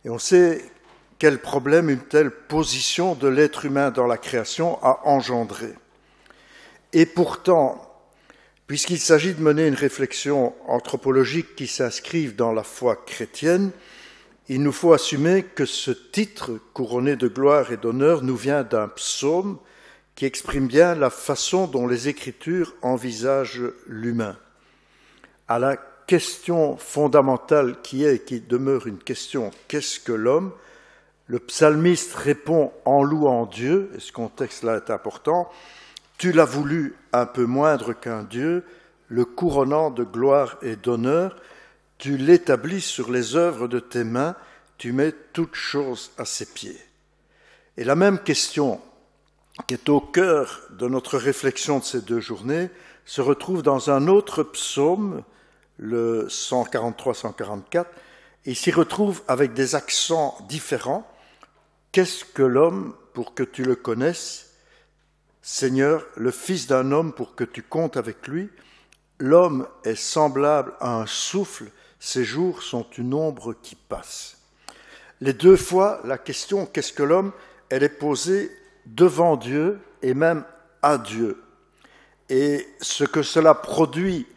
Et on sait quel problème une telle position de l'être humain dans la création a engendré. Et pourtant, puisqu'il s'agit de mener une réflexion anthropologique qui s'inscrive dans la foi chrétienne, il nous faut assumer que ce titre, couronné de gloire et d'honneur, nous vient d'un psaume qui exprime bien la façon dont les Écritures envisagent l'humain. À la question fondamentale qui est et qui demeure une question « qu'est-ce que l'homme ?», le psalmiste répond en louant Dieu, et ce contexte-là est important, « Tu l'as voulu un peu moindre qu'un Dieu, le couronnant de gloire et d'honneur, tu l'établis sur les œuvres de tes mains, tu mets toutes choses à ses pieds. » Et la même question qui est au cœur de notre réflexion de ces 2 journées se retrouve dans un autre psaume, le 143-144, et s'y retrouve avec des accents différents. Qu'est-ce que l'homme pour que tu le connaisses, Seigneur, le fils d'un homme pour que tu comptes avec lui? L'homme est semblable à un souffle, ses jours sont une ombre qui passe. Les 2 fois, la question « qu'est-ce que l'homme ?» elle est posée devant Dieu et même à Dieu. Et ce que cela produit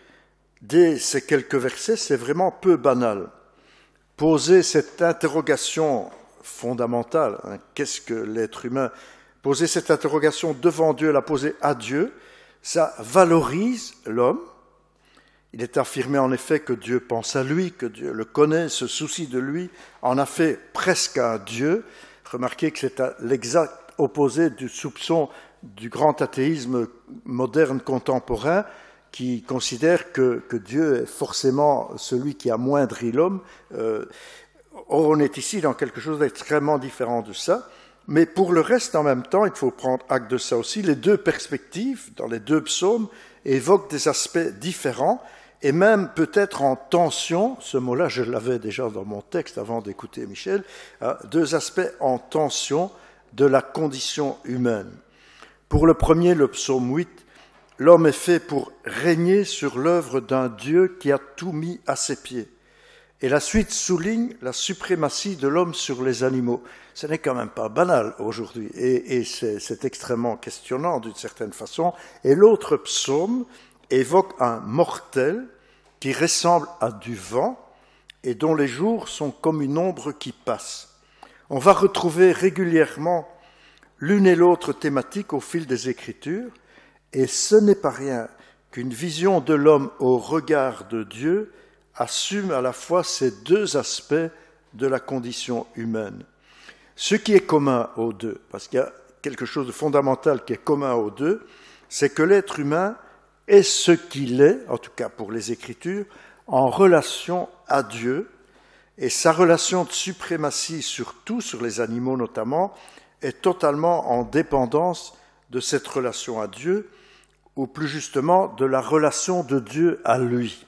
dès ces quelques versets, c'est vraiment peu banal. Poser cette interrogation fondamentale, qu'est-ce que l'être humain? Poser cette interrogation devant Dieu, la poser à Dieu, ça valorise l'homme. Il est affirmé en effet que Dieu pense à lui, que Dieu le connaît, se soucie de lui, en a fait presque un Dieu. Remarquez que c'est l'exact opposé du soupçon du grand athéisme moderne contemporain qui considère que Dieu est forcément celui qui amoindrit l'homme. Or, on est ici dans quelque chose d'extrêmement différent de ça. Mais pour le reste, en même temps, il faut prendre acte de ça aussi. Les 2 perspectives, dans les 2 psaumes, évoquent des aspects différents et même peut-être en tension. Ce mot-là, je l'avais déjà dans mon texte avant d'écouter Michel. 2 aspects en tension de la condition humaine. Pour le premier, le psaume 8, l'homme est fait pour régner sur l'œuvre d'un Dieu qui a tout mis à ses pieds. Et la suite souligne la suprématie de l'homme sur les animaux. Ce n'est quand même pas banal aujourd'hui, et c'est extrêmement questionnant d'une certaine façon. Et l'autre psaume évoque un mortel qui ressemble à du vent et dont les jours sont comme une ombre qui passe. On va retrouver régulièrement l'une et l'autre thématique au fil des Écritures, et ce n'est pas rien qu'une vision de l'homme au regard de Dieu assume à la fois ces 2 aspects de la condition humaine. Ce qui est commun aux 2, parce qu'il y a quelque chose de fondamental qui est commun aux 2, c'est que l'être humain est ce qu'il est, en tout cas pour les Écritures, en relation à Dieu, et sa relation de suprématie sur tout, sur les animaux notamment, est totalement en dépendance de cette relation à Dieu, ou plus justement de la relation de Dieu à lui.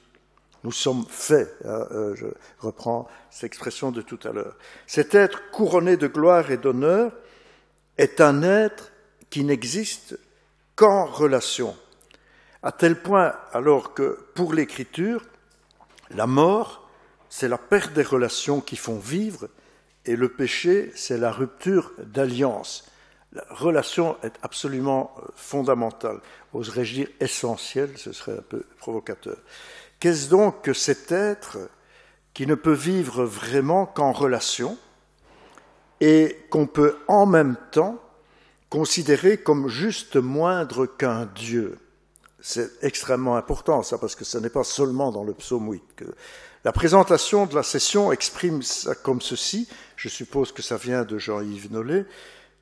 Nous sommes faits, je reprends cette expression de tout à l'heure. Cet être couronné de gloire et d'honneur est un être qui n'existe qu'en relation, à tel point alors que pour l'Écriture, la mort, c'est la perte des relations qui font vivre, et le péché, c'est la rupture d'alliance. La relation est absolument fondamentale, oserais-je dire essentielle, ce serait un peu provocateur. Qu'est-ce donc que cet être qui ne peut vivre vraiment qu'en relation et qu'on peut en même temps considérer comme juste moindre qu'un Dieu? C'est extrêmement important ça, parce que ce n'est pas seulement dans le psaume 8 que la présentation de la session exprime ça comme ceci, je suppose que ça vient de Jean-Yves Nollet.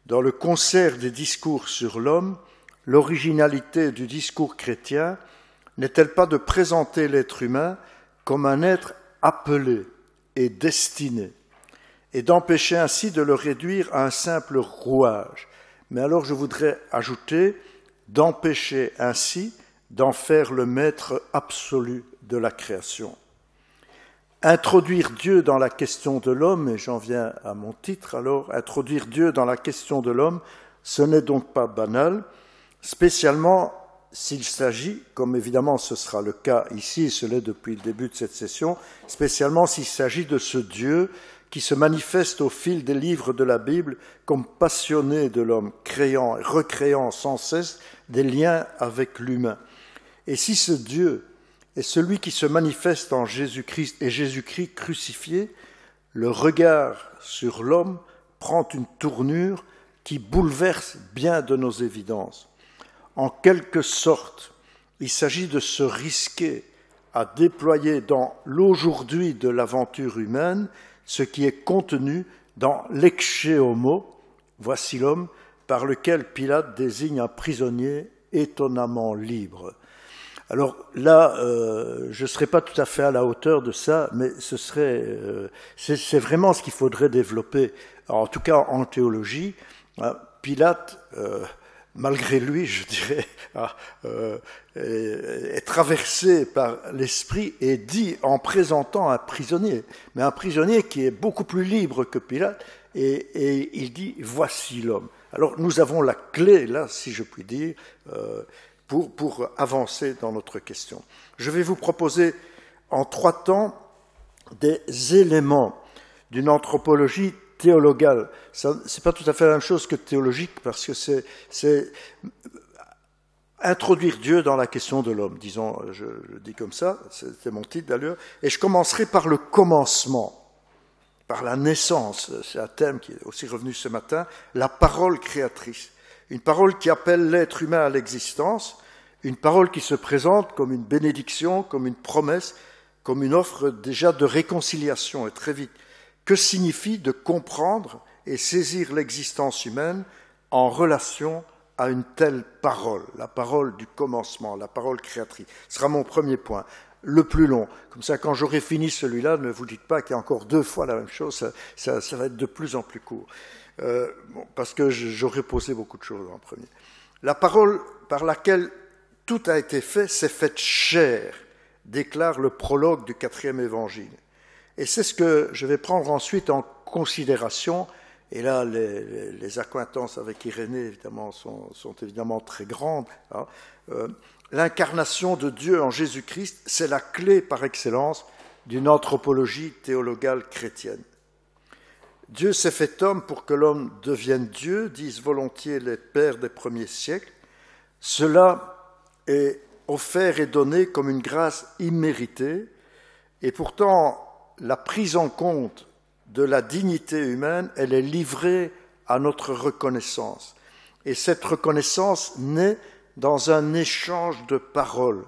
Dans le concert des discours sur l'homme, l'originalité du discours chrétien n'est-elle pas de présenter l'être humain comme un être appelé et destiné, et d'empêcher ainsi de le réduire à un simple rouage? Mais alors je voudrais ajouter d'empêcher ainsi d'en faire le maître absolu de la création. Introduire Dieu dans la question de l'homme, et j'en viens à mon titre alors, introduire Dieu dans la question de l'homme, ce n'est donc pas banal, spécialement s'il s'agit, comme évidemment ce sera le cas ici, et ce l'est depuis le début de cette session, spécialement s'il s'agit de ce Dieu qui se manifeste au fil des livres de la Bible comme passionné de l'homme, créant et recréant sans cesse des liens avec l'humain. Et si ce Dieu est celui qui se manifeste en Jésus-Christ et Jésus-Christ crucifié, le regard sur l'homme prend une tournure qui bouleverse bien de nos évidences. En quelque sorte, il s'agit de se risquer à déployer dans l'aujourd'hui de l'aventure humaine ce qui est contenu dans l'ex homo, voici l'homme, par lequel Pilate désigne un prisonnier étonnamment libre. Alors là, je ne serai pas tout à fait à la hauteur de ça, mais c'est vraiment ce qu'il faudrait développer, en tout cas en théologie. Pilate, malgré lui, je dirais, est traversé par l'esprit et dit en présentant un prisonnier, mais un prisonnier qui est beaucoup plus libre que Pilate, et il dit « voici l'homme ». Alors nous avons la clé, là, si je puis dire, pour avancer dans notre question. Je vais vous proposer en 3 temps des éléments d'une anthropologie théologale. Ce n'est pas tout à fait la même chose que théologique, parce que c'est introduire Dieu dans la question de l'homme, disons, je le dis comme ça, c'était mon titre d'ailleurs, et je commencerai par le commencement, par la naissance, c'est un thème qui est aussi revenu ce matin, la parole créatrice, une parole qui appelle l'être humain à l'existence, une parole qui se présente comme une bénédiction, comme une promesse, comme une offre déjà de réconciliation, et très vite. Que signifie de comprendre et saisir l'existence humaine en relation à une telle parole, la parole du commencement, la parole créatrice. Ce sera mon premier point, le plus long. Comme ça, quand j'aurai fini celui-là, ne vous dites pas qu'il y a encore 2 fois la même chose, ça va être de plus en plus court, parce que j'aurais posé beaucoup de choses en premier. La parole par laquelle tout a été fait s'est faite chair, déclare le prologue du 4e évangile. Et c'est ce que je vais prendre ensuite en considération. Et là, les accointances avec Irénée, évidemment, sont évidemment très grandes. Hein. L'incarnation de Dieu en Jésus-Christ, c'est la clé par excellence d'une anthropologie théologale chrétienne. Dieu s'est fait homme pour que l'homme devienne Dieu, disent volontiers les pères des premiers siècles. Cela est offert et donné comme une grâce imméritée, et pourtant, la prise en compte de la dignité humaine, elle est livrée à notre reconnaissance. Et cette reconnaissance naît dans un échange de paroles.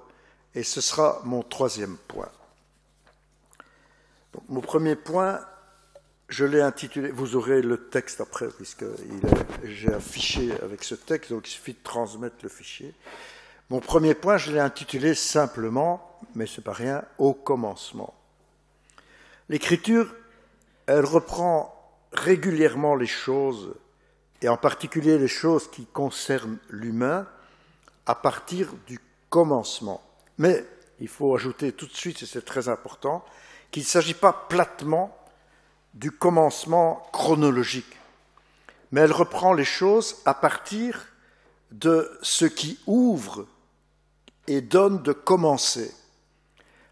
Et ce sera mon 3e point. Donc, mon premier point, je l'ai intitulé, vous aurez le texte après, puisque j'ai un fichier avec ce texte, donc il suffit de transmettre le fichier. Mon premier point, je l'ai intitulé simplement, mais ce n'est pas rien, au commencement. L'Écriture, elle reprend régulièrement les choses, et en particulier les choses qui concernent l'humain, à partir du commencement. Mais il faut ajouter tout de suite, et c'est très important, qu'il ne s'agit pas platement du commencement chronologique, mais elle reprend les choses à partir de ce qui ouvre et donne de commencer.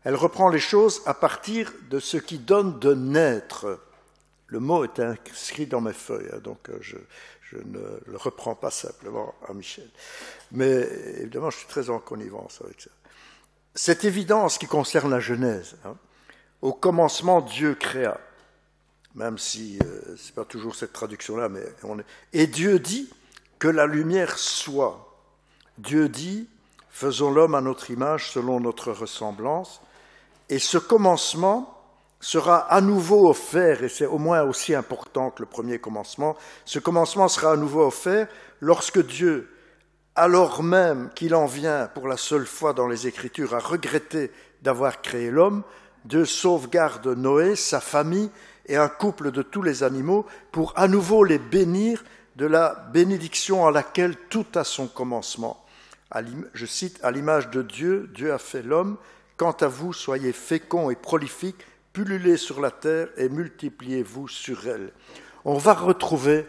Elle reprend les choses à partir de ce qui donne de naître. Le mot est inscrit dans mes feuilles, donc je ne le reprends pas simplement à Michel. Mais évidemment, je suis très en connivence avec ça. Cette évidence qui concerne la Genèse, au commencement, Dieu créa, même si ce n'est pas toujours cette traduction-là, mais et Dieu dit que la lumière soit. Dieu dit, faisons l'homme à notre image selon notre ressemblance. Et ce commencement sera à nouveau offert, et c'est au moins aussi important que le premier commencement, ce commencement sera à nouveau offert lorsque Dieu, alors même qu'il en vient pour la seule fois dans les Écritures à regretter d'avoir créé l'homme, Dieu sauvegarde Noé, sa famille et un couple de tous les animaux pour à nouveau les bénir de la bénédiction à laquelle tout a son commencement. Je cite, « À l'image de Dieu, Dieu a fait l'homme. Quant à vous, soyez féconds et prolifiques, pullulez sur la terre et multipliez-vous sur elle. » On va retrouver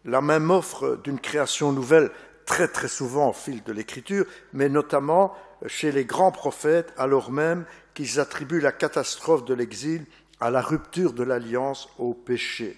la même offre d'une création nouvelle très très souvent au fil de l'Écriture, mais notamment chez les grands prophètes, alors même qu'ils attribuent la catastrophe de l'exil à la rupture de l'alliance au péché.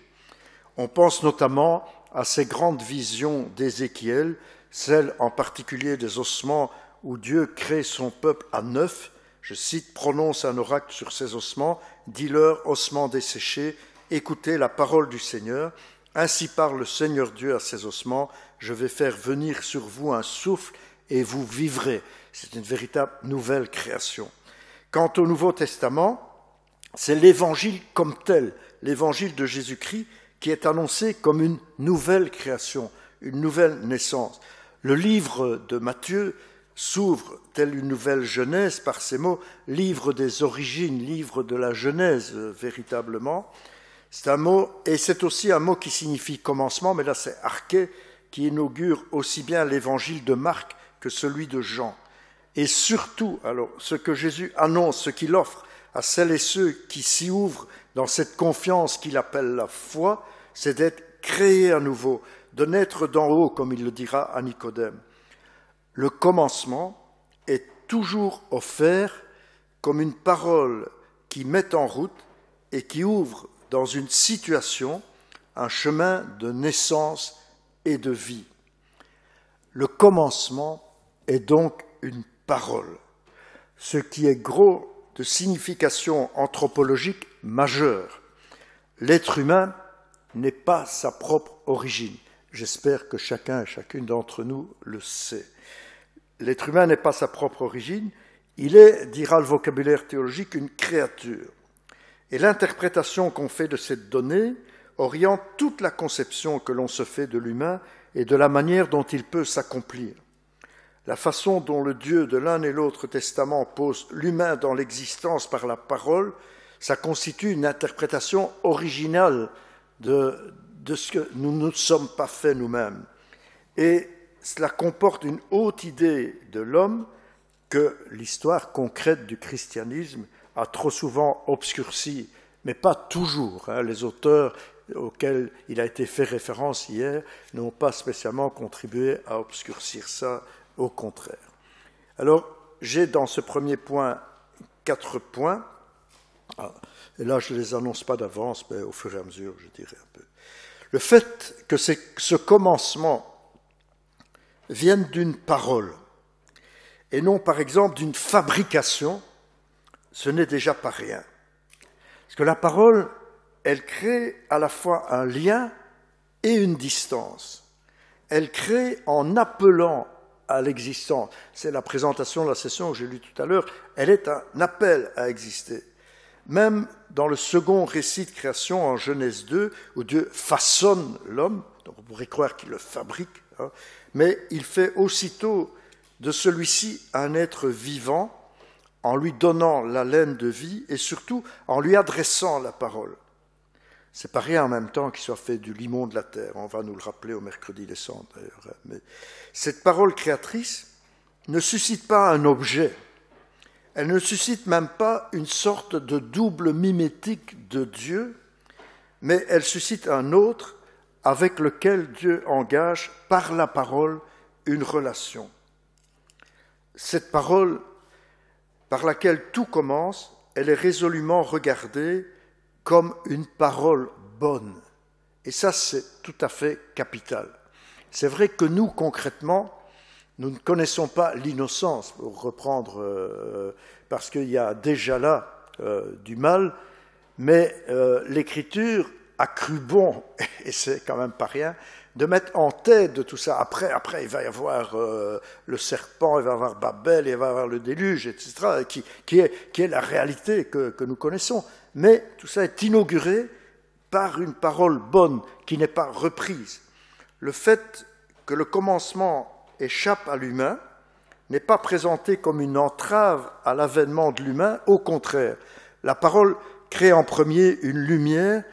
On pense notamment à ces grandes visions d'Ézéchiel, celle en particulier des ossements où Dieu crée son peuple à neuf. Je cite, « Prononce un oracle sur ces ossements, dis-leur, ossements desséchés, écoutez la parole du Seigneur. Ainsi parle le Seigneur Dieu à ces ossements, je vais faire venir sur vous un souffle et vous vivrez. » C'est une véritable nouvelle création. Quant au Nouveau Testament, c'est l'Évangile comme tel, l'Évangile de Jésus-Christ, qui est annoncé comme une nouvelle création, une nouvelle naissance. Le livre de Matthieu s'ouvre telle une nouvelle Genèse par ces mots, livre des origines, livre de la Genèse, véritablement. C'est un mot, et c'est aussi un mot qui signifie commencement, mais là c'est arché, qui inaugure aussi bien l'évangile de Marc que celui de Jean. Et surtout, alors, ce que Jésus annonce, ce qu'il offre à celles et ceux qui s'y ouvrent dans cette confiance qu'il appelle la foi, c'est d'être créé à nouveau, de naître d'en haut, comme il le dira à Nicodème. Le commencement est toujours offert comme une parole qui met en route et qui ouvre dans une situation un chemin de naissance et de vie. Le commencement est donc une parole, ce qui est gros de signification anthropologique majeure. L'être humain n'est pas sa propre origine. J'espère que chacun et chacune d'entre nous le sait. L'être humain n'est pas sa propre origine, il est, dira le vocabulaire théologique, une créature. Et l'interprétation qu'on fait de cette donnée oriente toute la conception que l'on se fait de l'humain et de la manière dont il peut s'accomplir. La façon dont le Dieu de l'un et l'autre testament pose l'humain dans l'existence par la parole, ça constitue une interprétation originale de ce que nous ne sommes pas faits nous-mêmes. Et cela comporte une haute idée de l'homme que l'histoire concrète du christianisme a trop souvent obscurci, mais pas toujours. Les auteurs auxquels il a été fait référence hier n'ont pas spécialement contribué à obscurcir ça, au contraire. Alors, j'ai dans ce premier point 4 points, et là je ne les annonce pas d'avance, mais au fur et à mesure je dirai un peu. Le fait que ce commencement vienne d'une parole, et non par exemple d'une fabrication, ce n'est déjà pas rien. Parce que la parole, elle crée à la fois un lien et une distance. Elle crée en appelant à l'existence. C'est la présentation de la session que j'ai lue tout à l'heure. Elle est un appel à exister. Même dans le second récit de création en Genèse 2, où Dieu façonne l'homme, donc on pourrait croire qu'il le fabrique, mais il fait aussitôt de celui-ci un être vivant, en lui donnant l'haleine de vie et surtout en lui adressant la parole. C'est pas rien en même temps qu'il soit fait du limon de la terre. On va nous le rappeler au mercredi des cendres d'ailleurs. Mais cette parole créatrice ne suscite pas un objet. Elle ne suscite même pas une sorte de double mimétique de Dieu, mais elle suscite un autre avec lequel Dieu engage par la parole une relation. Cette parole par laquelle tout commence, elle est résolument regardée comme une parole bonne. Et ça, c'est tout à fait capital. C'est vrai que nous, concrètement, nous ne connaissons pas l'innocence, pour reprendre, parce qu'il y a déjà là du mal, mais l'Écriture a cru bon, et c'est quand même pas rien, de mettre en tête de tout ça. Après il va y avoir le serpent, il va y avoir Babel, il va y avoir le déluge, etc., qui est la réalité que nous connaissons. Mais tout ça est inauguré par une parole bonne qui n'est pas reprise. Le fait que le commencement échappe à l'humain n'est pas présenté comme une entrave à l'avènement de l'humain, au contraire. La parole crée en premier une lumière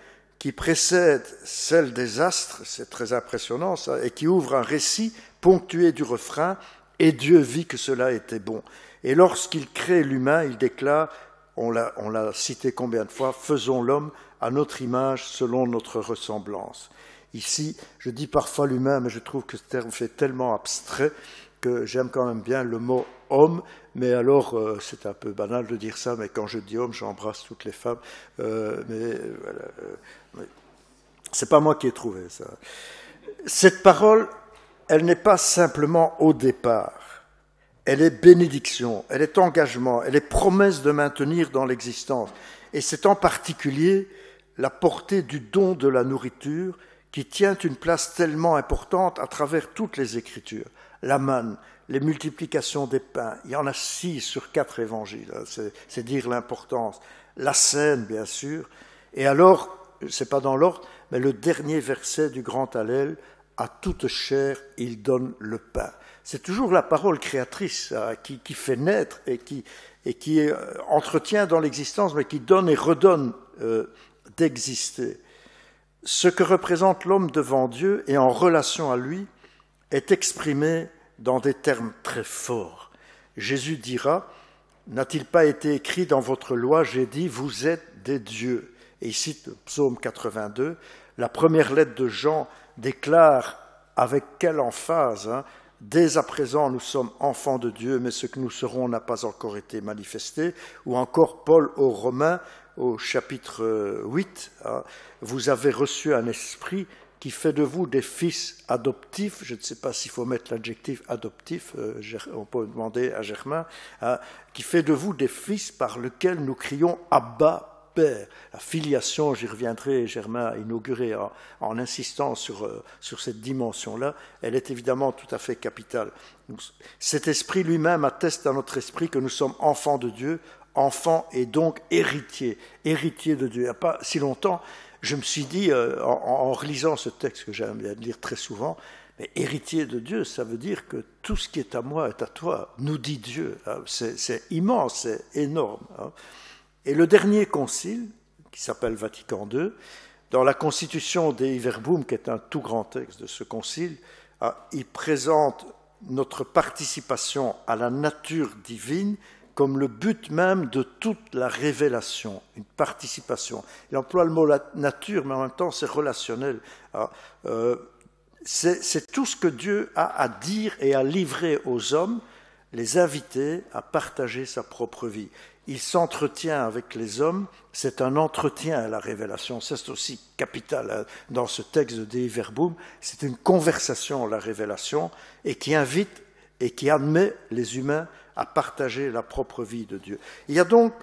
qui précède celle des astres, c'est très impressionnant ça, et qui ouvre un récit ponctué du refrain « Et Dieu vit que cela était bon ». Et lorsqu'il crée l'humain, il déclare, on l'a cité combien de fois, « Faisons l'homme à notre image, selon notre ressemblance ». Ici, je dis parfois l'humain, mais je trouve que ce terme fait tellement abstrait que j'aime quand même bien le mot homme, mais alors, c'est un peu banal de dire ça, mais quand je dis homme, j'embrasse toutes les femmes, mais voilà, c'est pas moi qui ai trouvé ça. Cette parole, elle n'est pas simplement au départ, elle est bénédiction, elle est engagement, elle est promesse de maintenir dans l'existence, et c'est en particulier la portée du don de la nourriture qui tient une place tellement importante à travers toutes les Écritures. La manne, les multiplications des pains, il y en a 6 sur 4 évangiles, c'est dire l'importance. La scène, bien sûr, et alors, c'est pas dans l'ordre, mais le dernier verset du grand Hallel, à toute chair, il donne le pain. C'est toujours la parole créatrice qui fait naître et qui entretient dans l'existence, mais qui donne et redonne d'exister. Ce que représente l'homme devant Dieu et en relation à lui est exprimé dans des termes très forts. Jésus dira, n'a-t-il pas été écrit dans votre loi, j'ai dit, vous êtes des dieux. Et il cite le psaume 82, la première lettre de Jean déclare avec quelle emphase, dès à présent nous sommes enfants de Dieu, mais ce que nous serons n'a pas encore été manifesté. Ou encore Paul aux Romains, au chapitre 8, vous avez reçu un esprit qui fait de vous des fils adoptifs, je ne sais pas s'il faut mettre l'adjectif adoptif, on peut demander à Germain, qui fait de vous des fils par lesquels nous crions Abba, Père. La filiation, j'y reviendrai, Germain a inauguré en insistant sur cette dimension-là, elle est évidemment tout à fait capitale. Cet esprit lui-même atteste à notre esprit que nous sommes enfants de Dieu, enfants et donc héritiers de Dieu. Il n'y a pas si longtemps, je me suis dit, en relisant ce texte que j'aime bien lire très souvent, mais héritier de Dieu, ça veut dire que tout ce qui est à moi est à toi, nous dit Dieu. C'est immense, c'est énorme. Et le dernier concile, qui s'appelle Vatican II, dans la Constitution Dei Verbum, qui est un tout grand texte de ce concile, il présente notre participation à la nature divine comme le but même de toute la révélation, une participation. Il emploie le mot nature, mais en même temps c'est relationnel. C'est tout ce que Dieu a à dire et à livrer aux hommes, les inviter à partager sa propre vie. Il s'entretient avec les hommes, c'est un entretien à la révélation, c'est aussi capital dans ce texte de Dei Verbum, c'est une conversation à la révélation et qui invite et qui admet les humains à partager la propre vie de Dieu. Il y a donc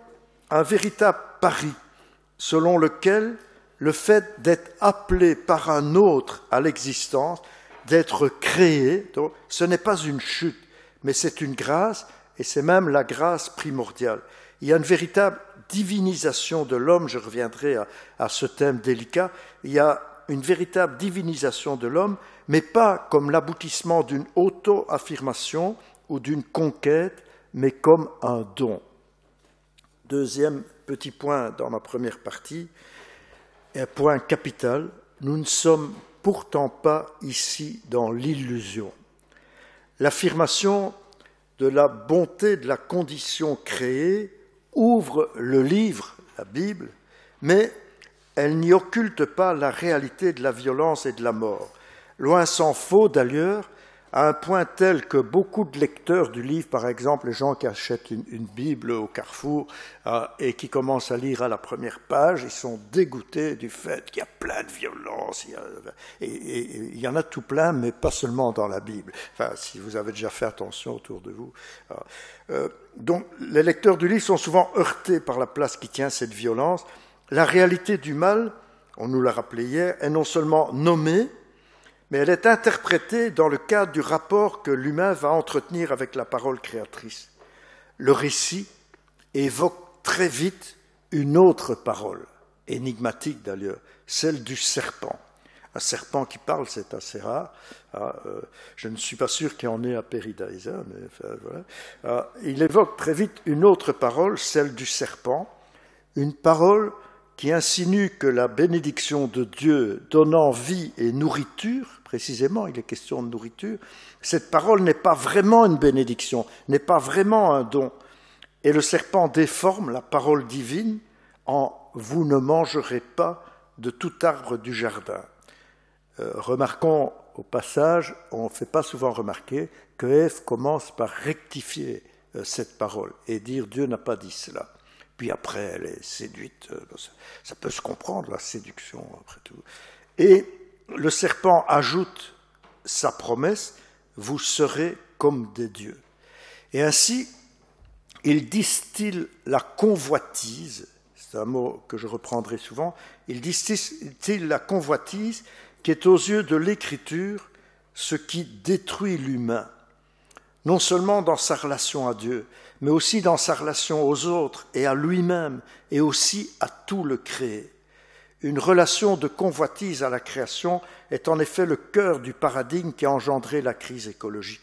un véritable pari selon lequel le fait d'être appelé par un autre à l'existence, d'être créé, donc, ce n'est pas une chute, mais c'est une grâce, et c'est même la grâce primordiale. Il y a une véritable divinisation de l'homme, je reviendrai à ce thème délicat, il y a une véritable divinisation de l'homme, mais pas comme l'aboutissement d'une auto-affirmation ou d'une conquête, mais comme un don. Deuxième petit point dans ma première partie, un point capital, nous ne sommes pourtant pas ici dans l'illusion. L'affirmation de la bonté de la condition créée ouvre le livre, la Bible, mais elle n'y occulte pas la réalité de la violence et de la mort. Loin s'en faut d'ailleurs, à un point tel que beaucoup de lecteurs du livre, par exemple les gens qui achètent une Bible au Carrefour et qui commencent à lire à la première page, ils sont dégoûtés du fait qu'il y a plein de violence, et il y en a tout plein, mais pas seulement dans la Bible. Enfin, si vous avez déjà fait attention autour de vous. Donc les lecteurs du livre sont souvent heurtés par la place qui tient cette violence. La réalité du mal, on nous l'a rappelé hier, est non seulement nommée, mais elle est interprétée dans le cadre du rapport que l'humain va entretenir avec la parole créatrice. Le récit évoque très vite une autre parole, énigmatique d'ailleurs, celle du serpent. Un serpent qui parle, c'est assez rare. Je ne suis pas sûr qu'il y en ait à Péridaïsa, mais enfin, voilà. Il évoque très vite une autre parole, celle du serpent, une parole qui insinue que la bénédiction de Dieu donnant vie et nourriture, précisément, il est question de nourriture, cette parole n'est pas vraiment une bénédiction, n'est pas vraiment un don. Et le serpent déforme la parole divine en « vous ne mangerez pas de tout arbre du jardin ». Remarquons au passage, on ne fait pas souvent remarquer que Ève commence par rectifier cette parole et dire Dieu n'a pas dit cela. Puis après, elle est séduite. Ça peut se comprendre, la séduction, après tout. Et le serpent ajoute sa promesse, vous serez comme des dieux. Et ainsi, il distille la convoitise, c'est un mot que je reprendrai souvent, il distille la convoitise qui est aux yeux de l'Écriture ce qui détruit l'humain, non seulement dans sa relation à Dieu, mais aussi dans sa relation aux autres et à lui-même, et aussi à tout le créé. Une relation de convoitise à la création est en effet le cœur du paradigme qui a engendré la crise écologique.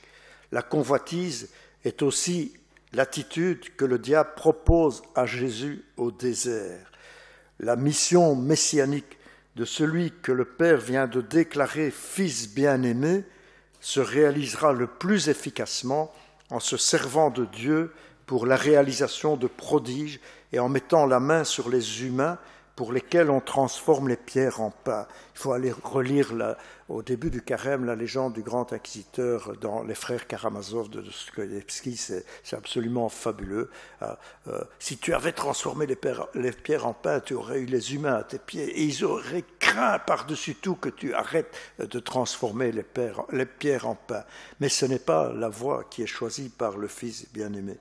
La convoitise est aussi l'attitude que le diable propose à Jésus au désert. La mission messianique de celui que le Père vient de déclarer fils bien-aimé se réalisera le plus efficacement en se servant de Dieu pour la réalisation de prodiges et en mettant la main sur les humains pour lesquels on transforme les pierres en pain. Il faut aller relire au début du carême la légende du grand inquisiteur dans Les Frères Karamazov de Dostoïevski, c'est absolument fabuleux. Si tu avais transformé les pierres en pain, tu aurais eu les humains à tes pieds et ils auraient craint par-dessus tout que tu arrêtes de transformer les pierres en pain. Mais ce n'est pas la voie qui est choisie par le Fils bien-aimé.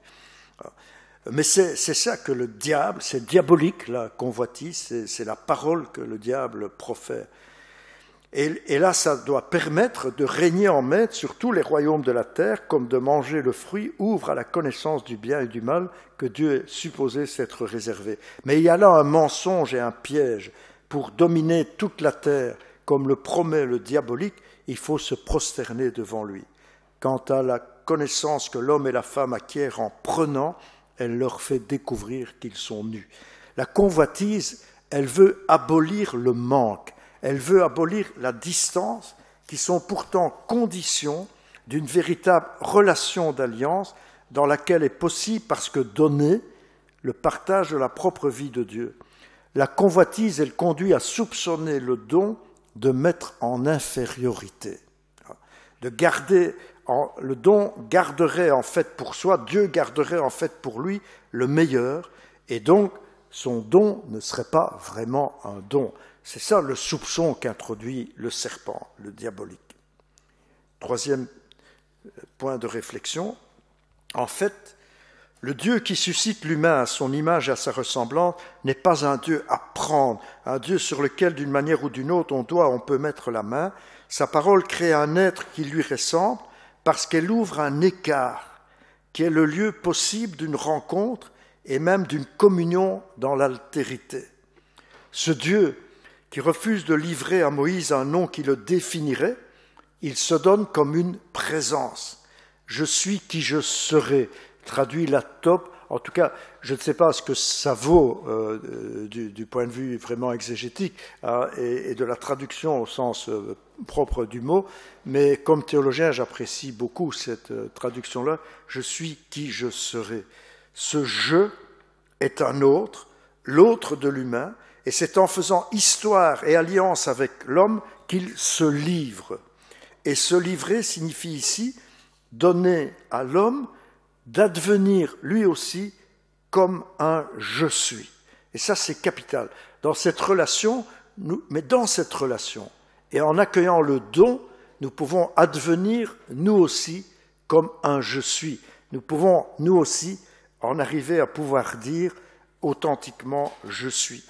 Mais c'est ça que le diable, c'est diabolique la convoitise, c'est la parole que le diable profère. Et là, ça doit permettre de régner en maître sur tous les royaumes de la terre, comme de manger le fruit ouvre à la connaissance du bien et du mal que Dieu est supposé s'être réservé. Mais il y a là un mensonge et un piège. Pour dominer toute la terre, comme le promet le diabolique, il faut se prosterner devant lui. Quant à la connaissance que l'homme et la femme acquièrent en prenant, elle leur fait découvrir qu'ils sont nus. La convoitise, elle veut abolir le manque, elle veut abolir la distance, qui sont pourtant conditions d'une véritable relation d'alliance dans laquelle est possible, parce que donné, le partage de la propre vie de Dieu. La convoitise, elle conduit à soupçonner le don de mettre en infériorité, de garder. Le don garderait en fait pour soi, Dieu garderait en fait pour lui le meilleur, et donc son don ne serait pas vraiment un don. C'est ça le soupçon qu'introduit le serpent, le diabolique. Troisième point de réflexion, en fait, le Dieu qui suscite l'humain à son image et à sa ressemblance n'est pas un Dieu à prendre, un Dieu sur lequel d'une manière ou d'une autre on peut mettre la main. Sa parole crée un être qui lui ressemble, parce qu'elle ouvre un écart qui est le lieu possible d'une rencontre et même d'une communion dans l'altérité. Ce Dieu qui refuse de livrer à Moïse un nom qui le définirait, il se donne comme une présence. Je suis qui je serai, traduit la top. En tout cas, je ne sais pas ce que ça vaut du point de vue vraiment exégétique et de la traduction au sens propre du mot, mais comme théologien, j'apprécie beaucoup cette traduction-là. Je suis qui je serai. Ce je est un autre, l'autre de l'humain, et c'est en faisant histoire et alliance avec l'homme qu'il se livre. Et se livrer signifie ici donner à l'homme d'advenir lui aussi comme un « je suis ». Et ça, c'est capital. Dans cette relation, et en accueillant le don, nous pouvons advenir nous aussi comme un « je suis ». Nous pouvons nous aussi en arriver à pouvoir dire authentiquement « je suis ».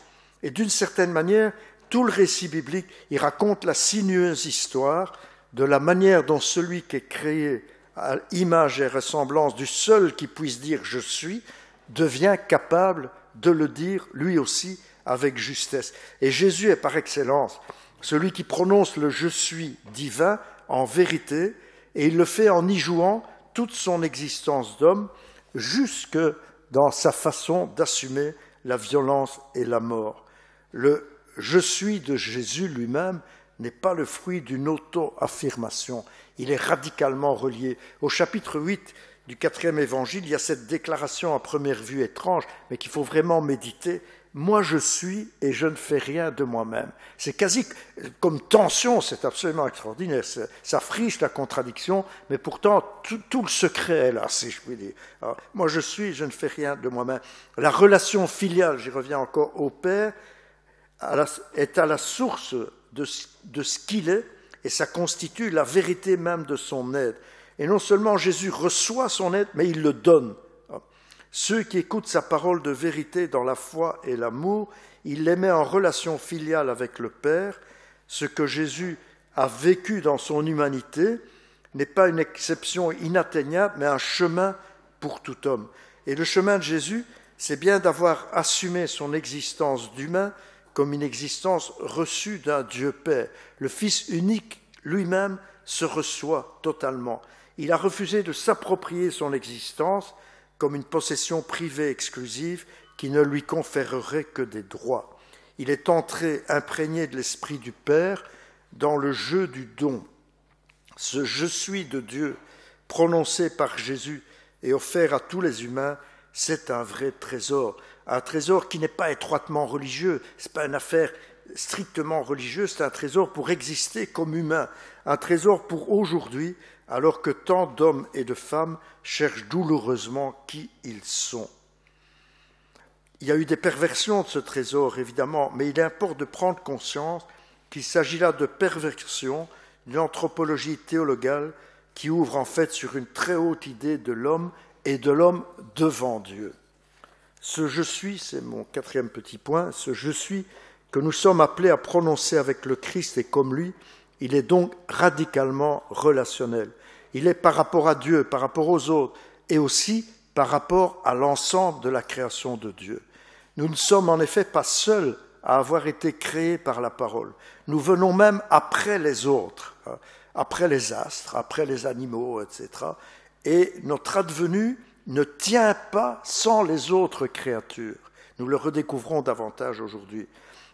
Et d'une certaine manière, tout le récit biblique, il raconte la sinueuse histoire de la manière dont celui qui est créé à image et ressemblance du seul qui puisse dire « je suis », devient capable de le dire lui aussi avec justesse. Et Jésus est par excellence celui qui prononce le « je suis » divin en vérité, et il le fait en y jouant toute son existence d'homme, jusque dans sa façon d'assumer la violence et la mort. Le « je suis » de Jésus lui-même n'est pas le fruit d'une auto-affirmation. Il est radicalement relié. Au chapitre 8 du 4e évangile, il y a cette déclaration à première vue étrange, mais qu'il faut vraiment méditer. Moi je suis et je ne fais rien de moi-même. C'est quasi comme tension, c'est absolument extraordinaire. Ça friche la contradiction, mais pourtant tout le secret est là, si je puis dire. Alors, moi je suis, je ne fais rien de moi-même. La relation filiale, j'y reviens encore, au Père, est à la source de ce qu'il est, et ça constitue la vérité même de son aide. Et non seulement Jésus reçoit son aide, mais il le donne. Ceux qui écoutent sa parole de vérité dans la foi et l'amour, il les met en relation filiale avec le Père. Ce que Jésus a vécu dans son humanité n'est pas une exception inatteignable, mais un chemin pour tout homme. Et le chemin de Jésus, c'est bien d'avoir assumé son existence d'humain comme une existence reçue d'un Dieu Père. Le Fils unique lui-même se reçoit totalement. Il a refusé de s'approprier son existence comme une possession privée exclusive qui ne lui conférerait que des droits. Il est entré imprégné de l'Esprit du Père dans le jeu du don. Ce « je suis » de Dieu, prononcé par Jésus et offert à tous les humains, c'est un vrai trésor. Un trésor qui n'est pas étroitement religieux, ce n'est pas une affaire strictement religieuse, c'est un trésor pour exister comme humain, un trésor pour aujourd'hui, alors que tant d'hommes et de femmes cherchent douloureusement qui ils sont. Il y a eu des perversions de ce trésor, évidemment, mais il importe de prendre conscience qu'il s'agit là de perversions d'une anthropologie théologale qui ouvre en fait sur une très haute idée de l'homme et de l'homme devant Dieu. Ce « je suis », c'est mon quatrième petit point, ce « je suis » que nous sommes appelés à prononcer avec le Christ et comme lui, il est donc radicalement relationnel. Il est par rapport à Dieu, par rapport aux autres, et aussi par rapport à l'ensemble de la création de Dieu. Nous ne sommes en effet pas seuls à avoir été créés par la parole. Nous venons même après les autres, après les astres, après les animaux, etc. Et notre advenu ne tient pas sans les autres créatures. Nous le redécouvrons davantage aujourd'hui.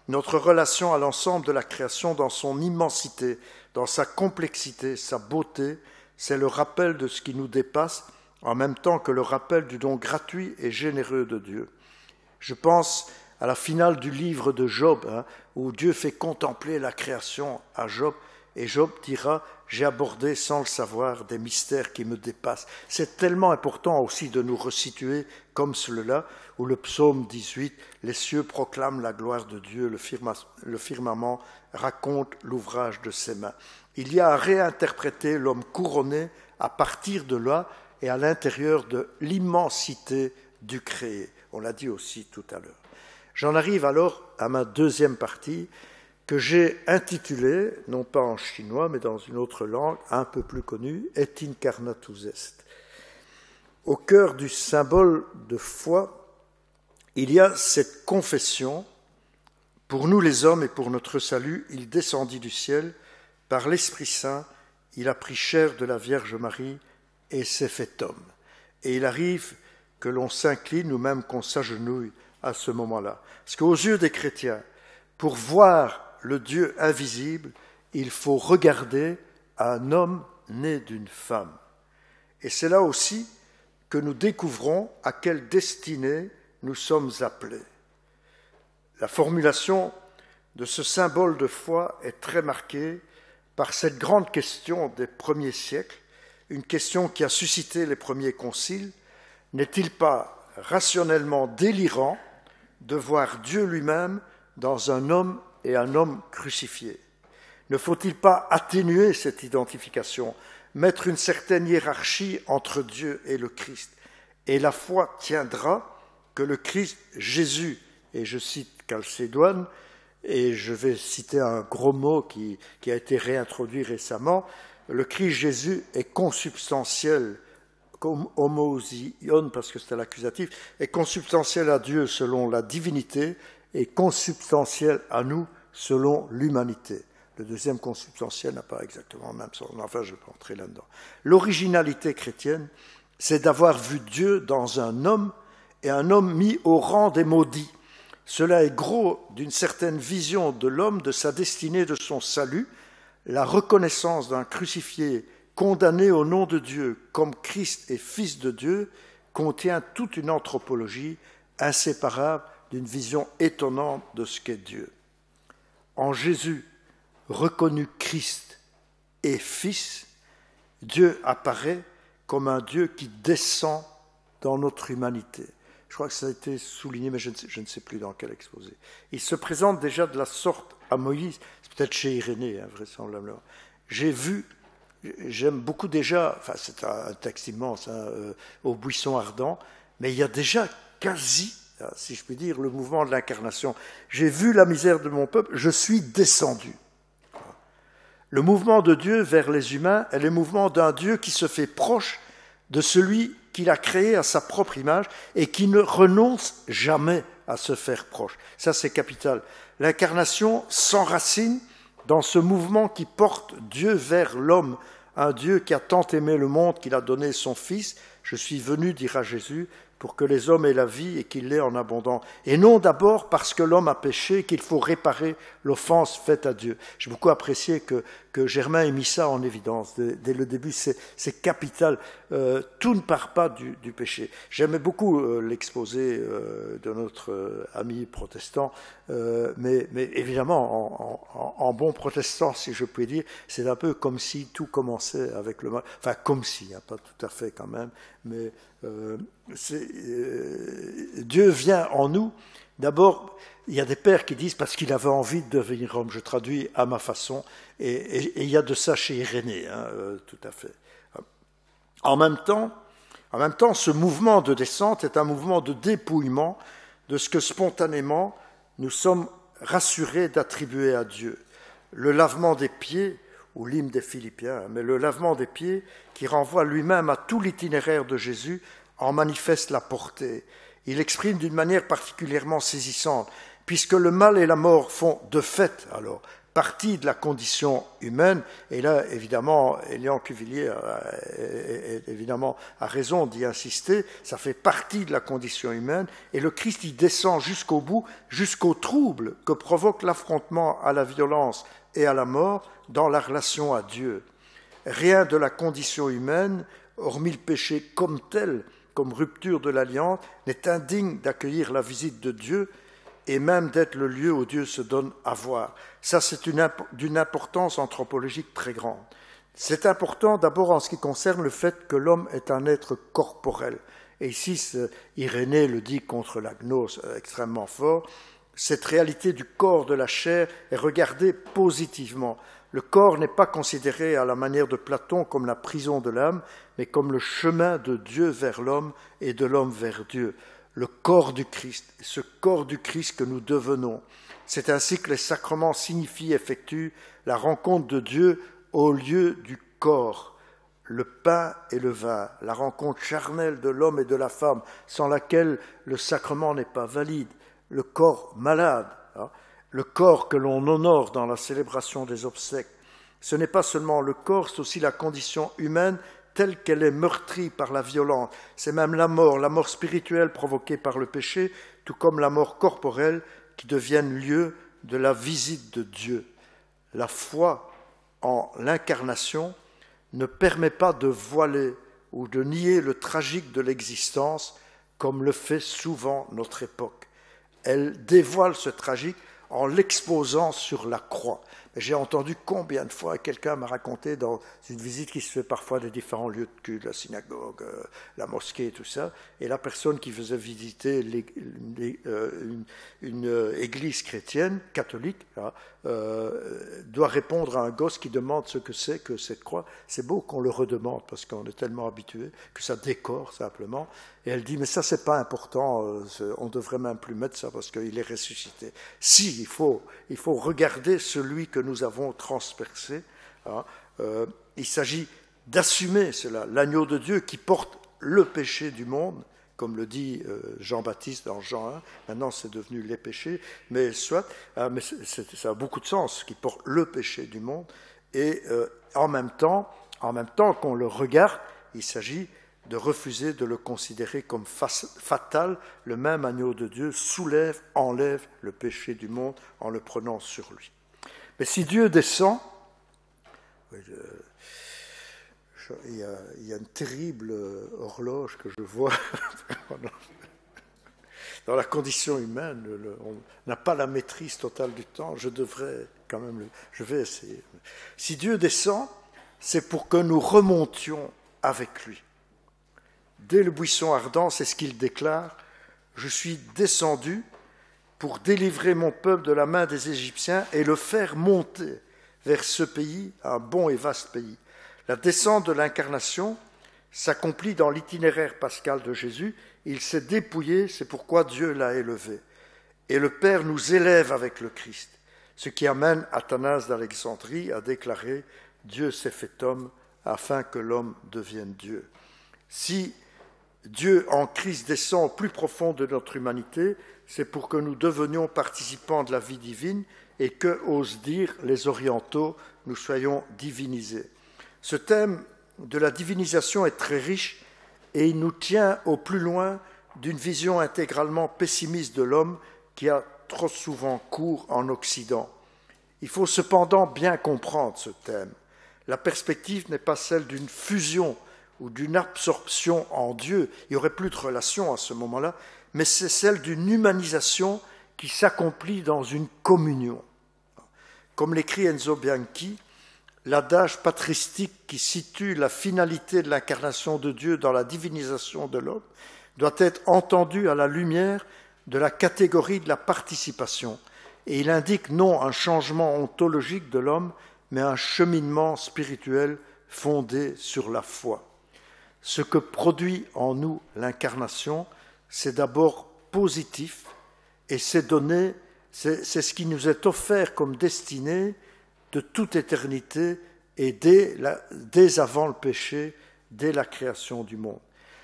Notre relation à l'ensemble de la création dans son immensité, dans sa complexité, sa beauté, c'est le rappel de ce qui nous dépasse, en même temps que le rappel du don gratuit et généreux de Dieu. Je pense à la finale du livre de Job, où Dieu fait contempler la création à Job, et Job dira « J'ai abordé sans le savoir des mystères qui me dépassent ». C'est tellement important aussi de nous resituer comme cela, où le psaume 18 « Les cieux proclament la gloire de Dieu, le firmament raconte l'ouvrage de ses mains ». Il y a à réinterpréter l'homme couronné à partir de là et à l'intérieur de l'immensité du créé. On l'a dit aussi tout à l'heure. J'en arrive alors à ma deuxième partie que j'ai intitulée, non pas en chinois, mais dans une autre langue, un peu plus connue, « Et incarnatus est ». Au cœur du symbole de foi, il y a cette confession, pour nous les hommes et pour notre salut, il descendit du ciel, par l'Esprit Saint, il a pris chair de la Vierge Marie et s'est fait homme. Et il arrive que l'on s'incline ou même qu'on s'agenouille à ce moment-là. Parce qu'aux yeux des chrétiens, pour voir le Dieu invisible, il faut regarder un homme né d'une femme. Et c'est là aussi que nous découvrons à quelle destinée nous sommes appelés. La formulation de ce symbole de foi est très marquée par cette grande question des premiers siècles, une question qui a suscité les premiers conciles. N'est-il pas rationnellement délirant de voir Dieu lui-même dans un homme et un homme crucifié? Ne faut-il pas atténuer cette identification, mettre une certaine hiérarchie entre Dieu et le Christ? Et la foi tiendra que le Christ Jésus, et je cite Chalcédoine, et je vais citer un gros mot qui a été réintroduit récemment, le Christ Jésus est consubstantiel, comme homoousion, parce que c'était l'accusatif, est consubstantiel à Dieu selon la divinité et consubstantiel à nous selon l'humanité. Le deuxième consubstantiel n'a pas exactement le même sens, enfin je peux entrer là-dedans. L'originalité chrétienne, c'est d'avoir vu Dieu dans un homme et un homme mis au rang des maudits. Cela est gros d'une certaine vision de l'homme, de sa destinée, de son salut, la reconnaissance d'un crucifié condamné au nom de Dieu comme Christ et Fils de Dieu contient toute une anthropologie inséparable d'une vision étonnante de ce qu'est Dieu. En Jésus, reconnu Christ et Fils, Dieu apparaît comme un Dieu qui descend dans notre humanité. Je crois que ça a été souligné, mais je ne sais plus dans quel exposé. Il se présente déjà de la sorte à Moïse, c'est peut-être chez Irénée, vraisemblablement. J'aime beaucoup déjà, enfin c'est un texte immense, au buisson ardent, mais il y a déjà quasi, si je puis dire, le mouvement de l'incarnation. J'ai vu la misère de mon peuple, je suis descendu. Le mouvement de Dieu vers les humains est le mouvement d'un Dieu qui se fait proche de celui qu'il a créé à sa propre image et qui ne renonce jamais à se faire proche. Ça, c'est capital. L'incarnation s'enracine dans ce mouvement qui porte Dieu vers l'homme, un Dieu qui a tant aimé le monde qu'il a donné son Fils. Je suis venu, dira Jésus, pour que les hommes aient la vie et qu'ils l'aient en abondance. Et non d'abord parce que l'homme a péché, qu'il faut réparer l'offense faite à Dieu. J'ai beaucoup apprécié que Germain ait mis ça en évidence. Dès le début, c'est capital. Tout ne part pas du péché. J'aimais beaucoup l'exposé de notre ami protestant, mais évidemment, en bon protestant, si je puis dire, c'est un peu comme si tout commençait avec le mal. Enfin, comme si, pas tout à fait quand même, mais Dieu vient en nous. D'abord, il y a des pères qui disent parce qu'il avait envie de devenir homme. Je traduis à ma façon, et il y a de ça chez Irénée, tout à fait. En même temps, ce mouvement de descente est un mouvement de dépouillement de ce que spontanément nous sommes rassurés d'attribuer à Dieu. Le lavement des pieds, ou l'hymne des Philippiens, mais le lavement des pieds qui renvoie lui-même à tout l'itinéraire de Jésus en manifeste la portée. Il exprime d'une manière particulièrement saisissante, puisque le mal et la mort font de fait alors partie de la condition humaine, et là évidemment Élian Cuvillier évidemment a raison d'y insister, ça fait partie de la condition humaine, et le Christ y descend jusqu'au bout, jusqu'au trouble que provoque l'affrontement à la violence et à la mort dans la relation à Dieu. Rien de la condition humaine, hormis le péché comme tel, comme rupture de l'alliance, n'est indigne d'accueillir la visite de Dieu et même d'être le lieu où Dieu se donne à voir. Ça, c'est d'une importance anthropologique très grande. C'est important d'abord en ce qui concerne le fait que l'homme est un être corporel. Et ici, Irénée le dit contre la gnose extrêmement fort, cette réalité du corps, de la chair, est regardée positivement. Le corps n'est pas considéré à la manière de Platon comme la prison de l'âme, mais comme le chemin de Dieu vers l'homme et de l'homme vers Dieu. Le corps du Christ, ce corps du Christ que nous devenons. C'est ainsi que les sacrements signifient, effectuent la rencontre de Dieu au lieu du corps. Le pain et le vin, la rencontre charnelle de l'homme et de la femme, sans laquelle le sacrement n'est pas valide. Le corps malade, le corps que l'on honore dans la célébration des obsèques. Ce n'est pas seulement le corps, c'est aussi la condition humaine telle qu'elle est meurtrie par la violence. C'est même la mort spirituelle provoquée par le péché, tout comme la mort corporelle qui deviennent lieu de la visite de Dieu. La foi en l'incarnation ne permet pas de voiler ou de nier le tragique de l'existence comme le fait souvent notre époque. Elle dévoile ce tragique en l'exposant sur la croix. J'ai entendu combien de fois quelqu'un m'a raconté dans une visite qui se fait parfois des différents lieux de culte, la synagogue, la mosquée et tout ça, et la personne qui faisait visiter une église chrétienne, catholique, doit répondre à un gosse qui demande ce que c'est que cette croix. C'est beau qu'on le redemande parce qu'on est tellement habitué que ça décore simplement. Et elle dit, mais ça c'est pas important, on devrait même plus mettre ça parce qu'il est ressuscité. Si, il faut regarder celui que nous avons transpercé. Il s'agit d'assumer cela, l'agneau de Dieu qui porte le péché du monde, comme le dit Jean-Baptiste dans Jean 1, maintenant c'est devenu les péchés, mais soit, mais ça a beaucoup de sens, qui porte le péché du monde, et en même temps qu'on le regarde, il s'agit de refuser de le considérer comme fatal. Le même agneau de Dieu enlève le péché du monde en le prenant sur lui. Mais si Dieu descend, il y a une terrible horloge que je vois. dans la condition humaine, on n'a pas la maîtrise totale du temps. Je vais essayer. Si Dieu descend, c'est pour que nous remontions avec lui. Dès le buisson ardent, c'est ce qu'il déclare, « Je suis descendu pour délivrer mon peuple de la main des Égyptiens et le faire monter vers ce pays, un bon et vaste pays. » La descente de l'incarnation s'accomplit dans l'itinéraire pascal de Jésus. Il s'est dépouillé, c'est pourquoi Dieu l'a élevé. Et le Père nous élève avec le Christ, ce qui amène Athanase d'Alexandrie à déclarer « Dieu s'est fait homme afin que l'homme devienne Dieu ». Si Dieu en Christ descend au plus profond de notre humanité, c'est pour que nous devenions participants de la vie divine et que, osent dire les orientaux, nous soyons divinisés. Ce thème de la divinisation est très riche et il nous tient au plus loin d'une vision intégralement pessimiste de l'homme qui a trop souvent cours en Occident. Il faut cependant bien comprendre ce thème. La perspective n'est pas celle d'une fusion ou d'une absorption en Dieu, il n'y aurait plus de relation à ce moment-là, mais c'est celle d'une humanisation qui s'accomplit dans une communion. Comme l'écrit Enzo Bianchi, l'adage patristique qui situe la finalité de l'incarnation de Dieu dans la divinisation de l'homme doit être entendu à la lumière de la catégorie de la participation, et il indique non un changement ontologique de l'homme, mais un cheminement spirituel fondé sur la foi. Ce que produit en nous l'incarnation, c'est d'abord positif, et c'est ce qui nous est offert comme destinée de toute éternité et dès avant le péché, dès la création du monde.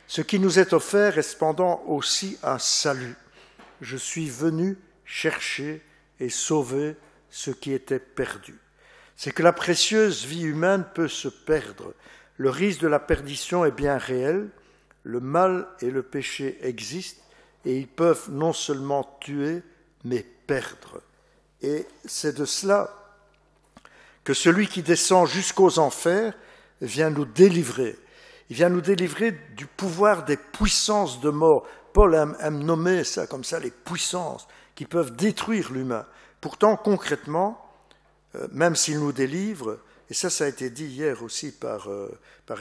Ce qui nous est offert est cependant aussi un salut. Je suis venu chercher et sauver ce qui était perdu. C'est que la précieuse vie humaine peut se perdre. Le risque de la perdition est bien réel. Le mal et le péché existent et ils peuvent non seulement tuer, mais perdre. Et c'est de cela que celui qui descend jusqu'aux enfers vient nous délivrer. Il vient nous délivrer du pouvoir des puissances de mort. Paul aime nommer ça comme ça, les puissances qui peuvent détruire l'humain. Pourtant, concrètement, même s'il nous délivre, et ça a été dit hier aussi par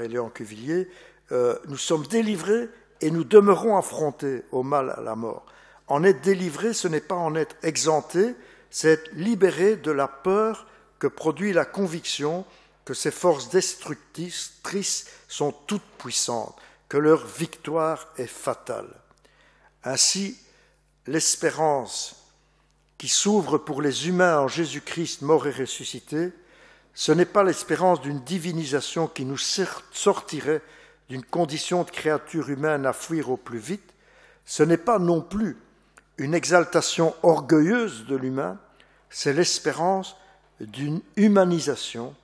Éléon Cuvillier, nous sommes délivrés et nous demeurons affrontés au mal, à la mort. En être délivré, ce n'est pas en être exempté, c'est être libéré de la peur que produit la conviction que ces forces destructrices sont toutes puissantes, que leur victoire est fatale. Ainsi, l'espérance qui s'ouvre pour les humains en Jésus-Christ mort et ressuscité, ce n'est pas l'espérance d'une divinisation qui nous sortirait d'une condition de créature humaine à fuir au plus vite, ce n'est pas non plus une exaltation orgueilleuse de l'humain, c'est l'espérance d'une humanisation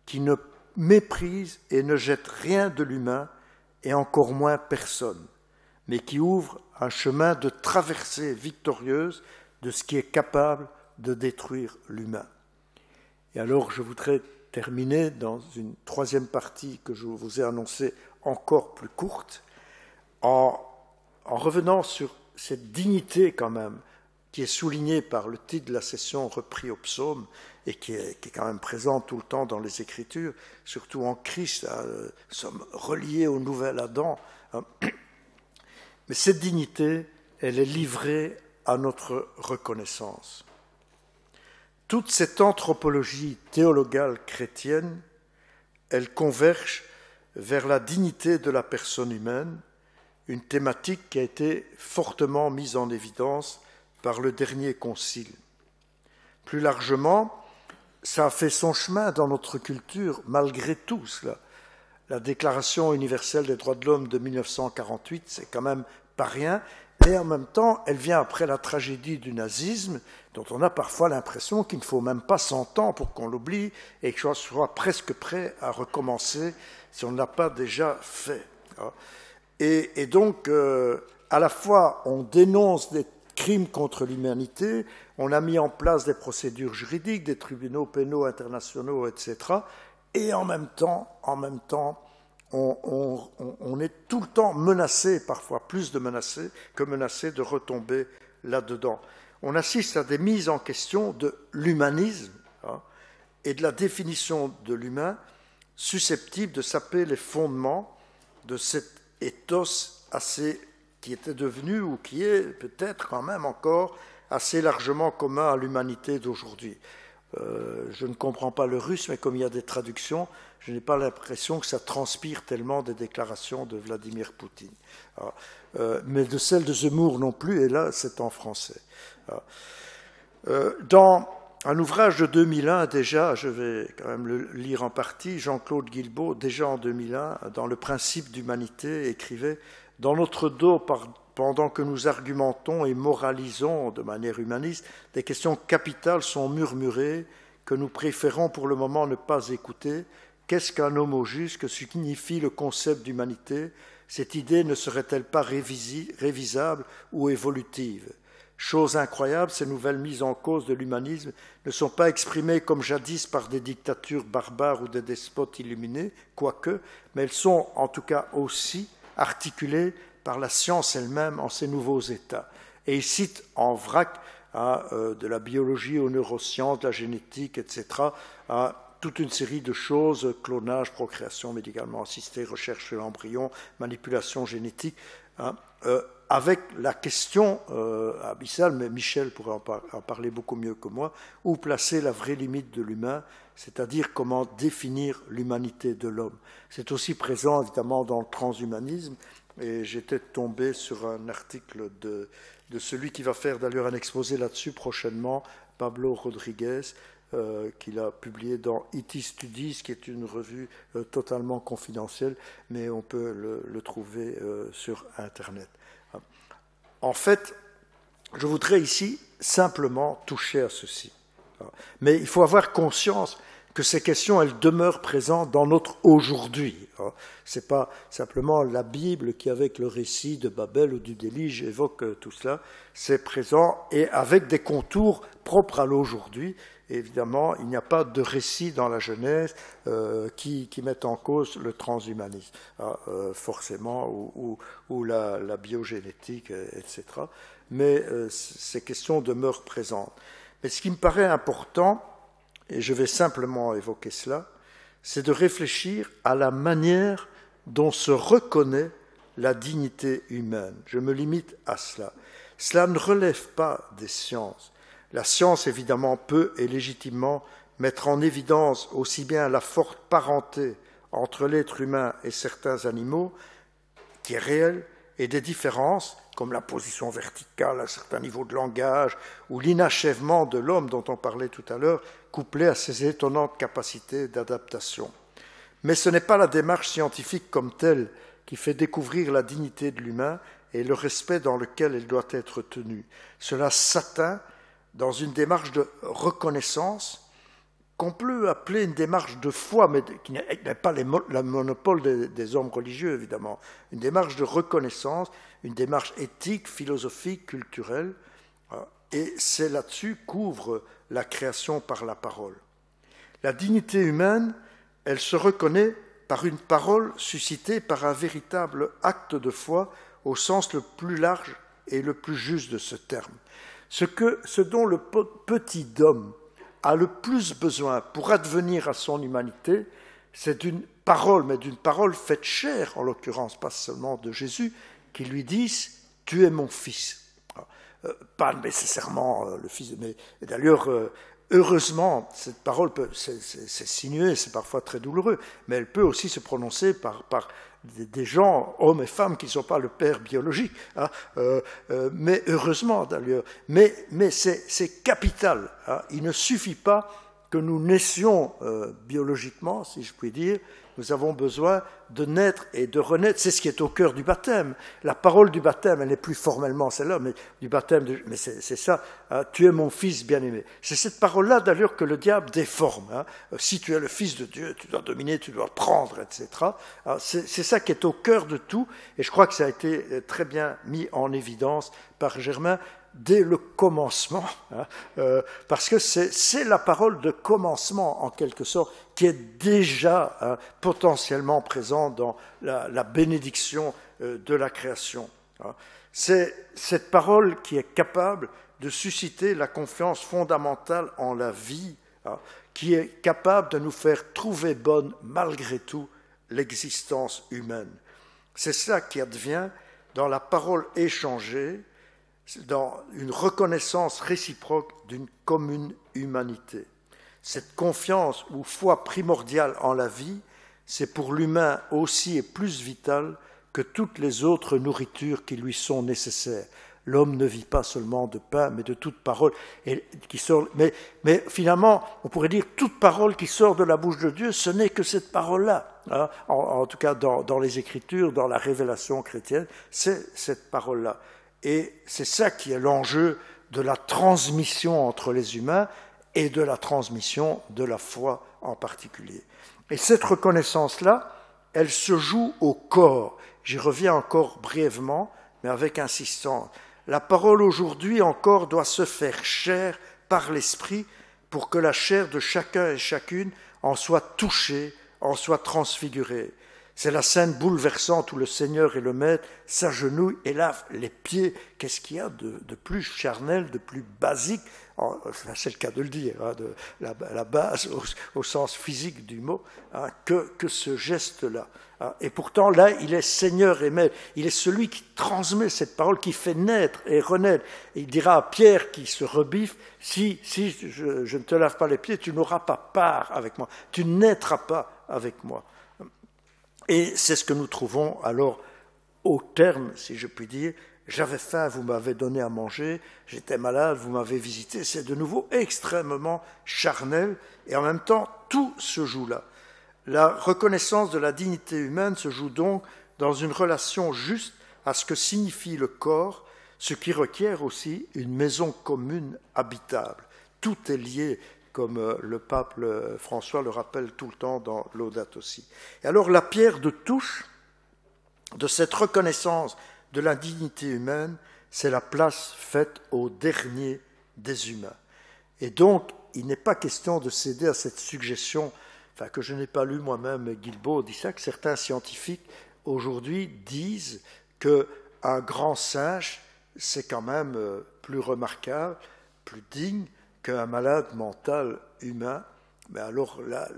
qui ne méprise et ne jette rien de l'humain et encore moins personne, mais qui ouvre un chemin de traversée victorieuse de ce qui est capable de détruire l'humain. Et alors je voudrais terminer dans une troisième partie que je vous ai annoncée encore plus courte, en revenant sur cette dignité quand même qui est soulignée par le titre de la session repris au psaume et qui est quand même présente tout le temps dans les Écritures, surtout en Christ, nous sommes reliés au nouvel Adam. Mais cette dignité, elle est livrée à notre reconnaissance. Toute cette anthropologie théologale chrétienne, elle converge vers la dignité de la personne humaine, une thématique qui a été fortement mise en évidence par le dernier concile. Plus largement, ça a fait son chemin dans notre culture, malgré tout cela. La Déclaration universelle des droits de l'homme de 1948, c'est quand même pas rien, et en même temps, elle vient après la tragédie du nazisme, dont on a parfois l'impression qu'il ne faut même pas 100 ans pour qu'on l'oublie, et que soit presque prêt à recommencer si on ne l'a pas déjà fait. Et donc, à la fois, on dénonce des crimes contre l'humanité, on a mis en place des procédures juridiques, des tribunaux pénaux internationaux, etc., et en même temps, on est tout le temps menacé, parfois plus de menacé que menacé de retomber là-dedans. On assiste à des mises en question de l'humanisme et de la définition de l'humain susceptible de saper les fondements de cet ethos qui était devenu ou qui est peut-être quand même encore assez largement commun à l'humanité d'aujourd'hui. Je ne comprends pas le russe, mais comme il y a des traductions, je n'ai pas l'impression que ça transpire tellement des déclarations de Vladimir Poutine. Mais de celles de Zemmour non plus, et là c'est en français. Dans un ouvrage de 2001 déjà, je vais quand même le lire en partie, Jean-Claude Guilbault, déjà en 2001, dans Le principe d'humanité, écrivait « Dans notre dos, pendant que nous argumentons et moralisons de manière humaniste, des questions capitales sont murmurées que nous préférons pour le moment ne pas écouter. Qu'est-ce qu'un homme au juste? Que signifie le concept d'humanité? Cette idée ne serait-elle pas révisable ou évolutive? Chose incroyable, ces nouvelles mises en cause de l'humanisme ne sont pas exprimées comme jadis par des dictatures barbares ou des despotes illuminés, quoique, mais elles sont en tout cas aussi articulées par la science elle-même en ses nouveaux états. Et il cite en vrac de la biologie aux neurosciences, de la génétique, etc., toute une série de choses, clonage, procréation médicalement assistée, recherche sur l'embryon, manipulation génétique, avec la question abyssale, mais Michel pourrait en parler beaucoup mieux que moi, où placer la vraie limite de l'humain, c'est-à-dire comment définir l'humanité de l'homme. C'est aussi présent évidemment dans le transhumanisme, et j'étais tombé sur un article de celui qui va faire d'ailleurs un exposé là-dessus prochainement, Pablo Rodriguez, qu'il a publié dans IT Studies, qui est une revue totalement confidentielle, mais on peut le trouver sur Internet. En fait, je voudrais ici simplement toucher à ceci. Mais il faut avoir conscience que ces questions, elles demeurent présentes dans notre aujourd'hui. Ce n'est pas simplement la Bible qui, avec le récit de Babel ou du déluge, évoque tout cela. C'est présent et avec des contours propres à l'aujourd'hui. Évidemment, il n'y a pas de récit dans la Genèse qui mette en cause le transhumanisme, forcément, ou la biogénétique, etc. Mais ces questions demeurent présentes. Mais ce qui me paraît important, et je vais simplement évoquer cela, c'est de réfléchir à la manière dont se reconnaît la dignité humaine. Je me limite à cela. Cela ne relève pas des sciences. La science, évidemment, peut et légitimement mettre en évidence aussi bien la forte parenté entre l'être humain et certains animaux, qui est réelle, et des différences, comme la position verticale à certains niveaux de langage, ou l'inachèvement de l'homme dont on parlait tout à l'heure, couplé à ses étonnantes capacités d'adaptation. Mais ce n'est pas la démarche scientifique comme telle qui fait découvrir la dignité de l'humain et le respect dans lequel elle doit être tenue. Cela s'atteint dans une démarche de reconnaissance qu'on peut appeler une démarche de foi, mais qui n'est pas le monopole des hommes religieux, évidemment. Une démarche de reconnaissance, une démarche éthique, philosophique, culturelle, et c'est là-dessus qu'ouvre la création par la parole. La dignité humaine, elle se reconnaît par une parole suscitée par un véritable acte de foi au sens le plus large et le plus juste de ce terme. Ce dont le petit homme a le plus besoin pour advenir à son humanité, c'est d'une parole, mais d'une parole faite chair, en l'occurrence, pas seulement de Jésus, qui lui dise « Tu es mon fils ». Pas nécessairement le fils, mais d'ailleurs, heureusement, cette parole, c'est sinueux, c'est parfois très douloureux, mais elle peut aussi se prononcer par des gens, hommes et femmes, qui ne sont pas le père biologique, mais heureusement d'ailleurs. Mais c'est capital. Il ne suffit pas que nous naissions biologiquement, si je puis dire. Nous avons besoin de naître et de renaître. C'est ce qui est au cœur du baptême. La parole du baptême, elle n'est plus formellement celle-là, mais du baptême, mais c'est ça. Tu es mon fils bien-aimé. C'est cette parole-là, d'ailleurs, que le diable déforme. Si tu es le fils de Dieu, tu dois dominer, tu dois prendre, etc. C'est ça qui est au cœur de tout. Et je crois que ça a été très bien mis en évidence par Germain. dès le commencement, parce que c'est la parole de commencement, en quelque sorte, qui est déjà potentiellement présente dans la bénédiction de la création. C'est cette parole qui est capable de susciter la confiance fondamentale en la vie, qui est capable de nous faire trouver bonne, malgré tout, l'existence humaine. C'est ça qui advient dans la parole échangée, dans une reconnaissance réciproque d'une commune humanité. Cette confiance ou foi primordiale en la vie, c'est pour l'humain aussi et plus vital que toutes les autres nourritures qui lui sont nécessaires. L'homme ne vit pas seulement de pain, mais de toute parole qui sort. Mais finalement, on pourrait dire toute parole qui sort de la bouche de Dieu, ce n'est que cette parole-là. Hein, en tout cas, dans les Écritures, dans la révélation chrétienne, c'est cette parole-là. Et c'est ça qui est l'enjeu de la transmission entre les humains et de la transmission de la foi en particulier. Et cette reconnaissance-là, elle se joue au corps. J'y reviens encore brièvement, mais avec insistance. La parole aujourd'hui encore doit se faire chair par l'Esprit pour que la chair de chacun et chacune en soit touchée, en soit transfigurée. C'est la scène bouleversante où le Seigneur et le Maître s'agenouillent et lavent les pieds. Qu'est-ce qu'il y a de plus charnel, de plus basique, c'est le cas de le dire, hein, de la base au sens physique du mot, hein, que ce geste-là. Et pourtant, là, il est Seigneur et Maître. Il est celui qui transmet cette parole, qui fait naître et renaître. Et il dira à Pierre qui se rebiffe, si je ne te lave pas les pieds, tu n'auras pas part avec moi. Tu ne naîtras pas avec moi. Et c'est ce que nous trouvons alors au terme, si je puis dire. J'avais faim, vous m'avez donné à manger. J'étais malade, vous m'avez visité. C'est de nouveau extrêmement charnel. Et en même temps, tout se joue là. La reconnaissance de la dignité humaine se joue donc dans une relation juste à ce que signifie le corps, ce qui requiert aussi une maison commune habitable. Tout est lié, comme le pape François le rappelle tout le temps dans Laudate aussi. Et alors la pierre de touche de cette reconnaissance de la dignité humaine, c'est la place faite au dernier des humains. Et donc, il n'est pas question de céder à cette suggestion que je n'ai pas lu moi-même, Guilbault dit ça, que certains scientifiques aujourd'hui disent qu'un grand singe, c'est quand même plus remarquable, plus digne qu'un malade mental humain. Mais alors là,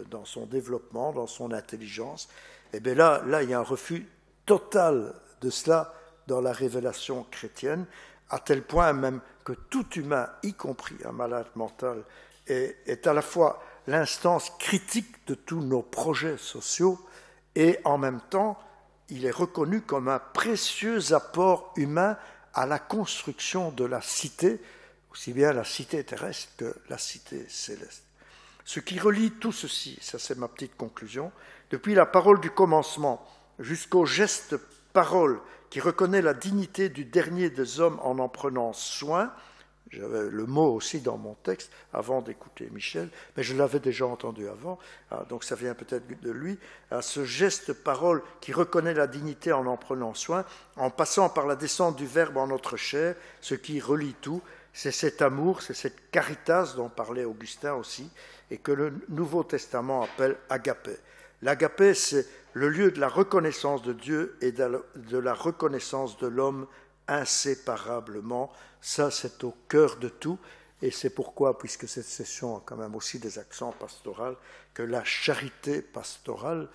dans son développement, dans son intelligence, eh bien là, il y a un refus total de cela dans la révélation chrétienne, à tel point même que tout humain, y compris un malade mental, est à la fois l'instance critique de tous nos projets sociaux et en même temps, il est reconnu comme un précieux apport humain à la construction de la cité, aussi bien la cité terrestre que la cité céleste. Ce qui relie tout ceci, ça c'est ma petite conclusion, depuis la parole du commencement jusqu'au geste parole qui reconnaît la dignité du dernier des hommes en prenant soin. J'avais le mot aussi dans mon texte avant d'écouter Michel, mais je l'avais déjà entendu avant, donc ça vient peut-être de lui. Ce geste parole qui reconnaît la dignité en prenant soin, en passant par la descente du Verbe en notre chair, ce qui relie tout, c'est cet amour, c'est cette caritas dont parlait Augustin aussi, et que le Nouveau Testament appelle agapé. L'agapé, c'est le lieu de la reconnaissance de Dieu et de la reconnaissance de l'homme inséparablement. Ça, c'est au cœur de tout, et c'est pourquoi, puisque cette session a quand même aussi des accents pastoraux, que la charité pastorale,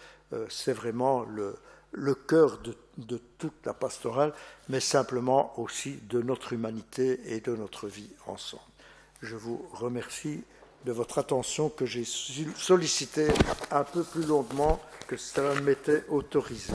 c'est vraiment le cœur de toute la pastorale, mais simplement aussi de notre humanité et de notre vie ensemble. Je vous remercie de votre attention que j'ai sollicitée un peu plus longuement que cela m'était autorisé.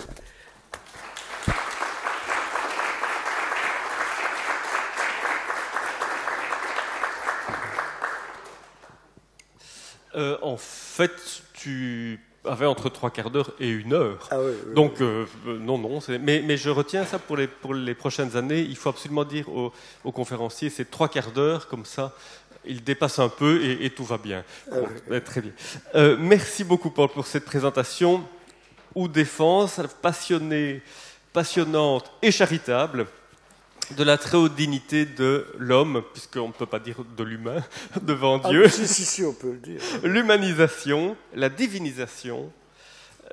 En fait, tu avais entre 3/4 d'heure et 1 heure. Ah oui, oui, donc, oui. non. Mais je retiens ça pour les prochaines années. Il faut absolument dire aux conférenciers, c'est 3/4 d'heure, comme ça, ils dépassent un peu et tout va bien. Bon, oui. Très bien. Merci beaucoup, Paul, pour cette présentation ou défense passionnée, passionnante et charitable. de la très haute dignité de l'homme, puisqu'on ne peut pas dire de l'humain, devant Dieu. Ah, si, on peut le dire. L'humanisation, la divinisation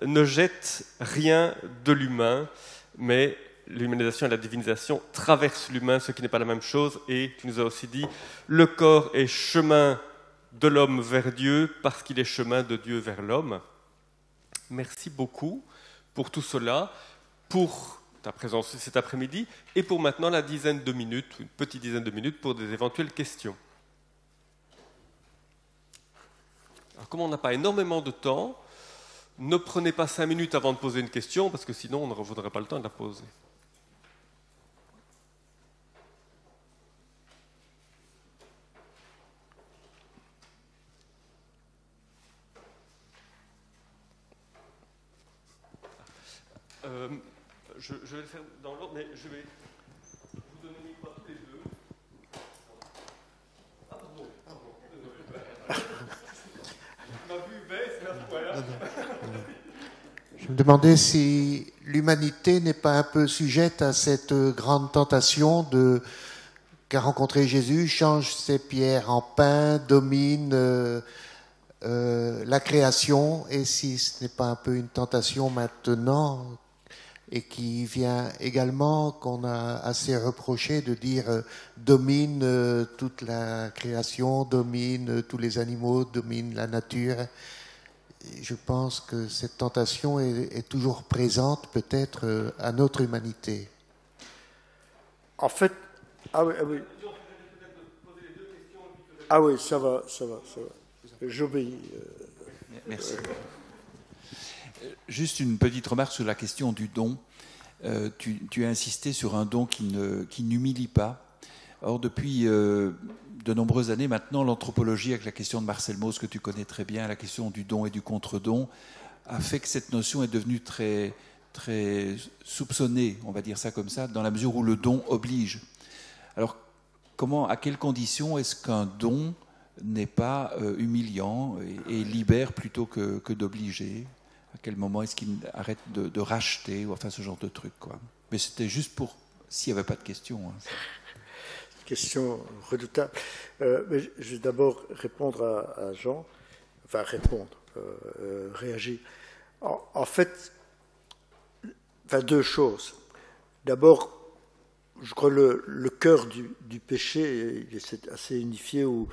ne jette rien de l'humain, mais l'humanisation et la divinisation traversent l'humain, ce qui n'est pas la même chose. Et tu nous as aussi dit, le corps est chemin de l'homme vers Dieu parce qu'il est chemin de Dieu vers l'homme. Merci beaucoup pour tout cela, pour ta présence cet après-midi et pour maintenant une petite dizaine de minutes pour des éventuelles questions. Alors, comme on n'a pas énormément de temps, ne prenez pas 5 minutes avant de poser une question parce que sinon on ne revaudrait pas le temps de la poser. Je vais le faire dans l'ordre, mais je vais vous donner le micro à tous les deux. Ah, pardon. Ma vue baisse, là, voilà. Je me demandais si l'humanité n'est pas un peu sujette à cette grande tentation qu'a rencontré Jésus, change ses pierres en pain, domine la création, et si ce n'est pas un peu une tentation maintenant et qui vient également, qu'on a assez reproché de dire domine toute la création, domine tous les animaux, domine la nature. Je pense que cette tentation est toujours présente peut-être à notre humanité. En fait, ah oui. Ah oui, ça va. J'obéis. Merci. Juste une petite remarque sur la question du don. Tu as insisté sur un don qui n'humilie pas. Or, depuis de nombreuses années maintenant, l'anthropologie, avec la question de Marcel Mauss, que tu connais très bien, la question du don et du contre-don, a fait que cette notion est devenue très, très soupçonnée, on va dire ça comme ça, dans la mesure où le don oblige. Alors, à quelles conditions est-ce qu'un don n'est pas humiliant et libère plutôt que d'obliger? À quel moment est-ce qu'il arrête de racheter, ou enfin ce genre de truc, quoi. Mais c'était juste pour, s'il n'y avait pas de questions. Hein. Question redoutable. Mais je vais d'abord répondre à Jean, enfin réagir. En fait, deux choses. D'abord, je crois le cœur du péché est assez unifié où